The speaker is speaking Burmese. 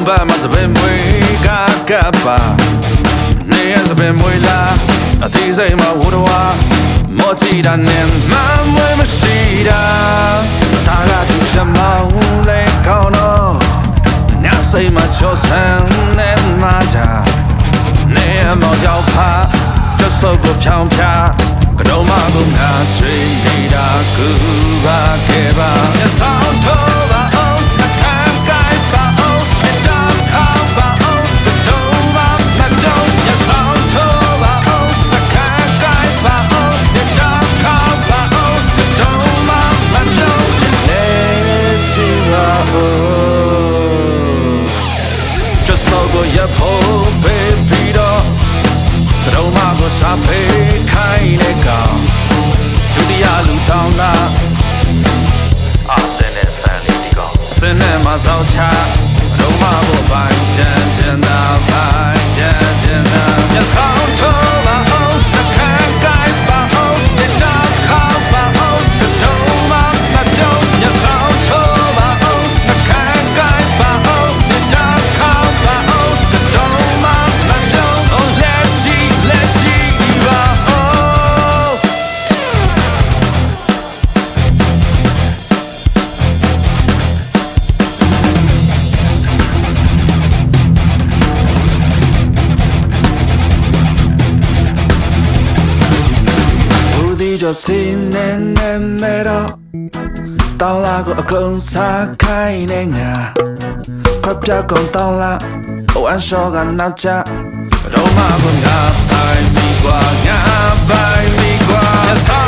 ba ma se be mui ka ba ne ya se be mui la a ti sai ma wo do wa mo chi da ne ma mui ma shi da ta ga tu sha ma wu le kao no nya sai ma cho san ne ma ja ne ya mo jiao pa just so go piang piaကတော်မဘုံနာချွေနေတာကူပါခဲ့ပါမျက်စောင်းထိုးပါအောင်အခန်းကိုက်ပါအောင်တောင်းခေါင်းပါအောင်ကတော်မမတော်မျက်စောင်းထိုးပါအောင်အခန်းကိုက်ပါအောင်တောင်းခေါင်းပါအောင်ကတော်မမတော်လက်ချီပါအောင်just so go ya po baby doကတော်မကိုစားပေးခိုင်းတဲ့ကောင်ဒုတိယလူတောင်းတာအစင်းနဲ့ဖန်လေးဒီကောင်အစင်းနဲ့မဆောင်ချကတော်မကိုပိုင်ချမ်းချမ်းသာပိုင်ချမ်းချမ်းသာမျက်စောင်းထိုးပါအောင်အခန်းကိုက်ပါအောင်တောင်းခေါင်းပါအောင်ကတော်မမတော်မျက်စောင်းထိုးပါအောင်အခန်းကိုက်ပါအောင်တောင်းခေါင်းပါအောင်ကတော်မမတော် Oh let's seeပါoh就心念念没到，到那个公司开年啊，快别讲到了，晚上干那家，都马不牙白米瓜，牙白米瓜。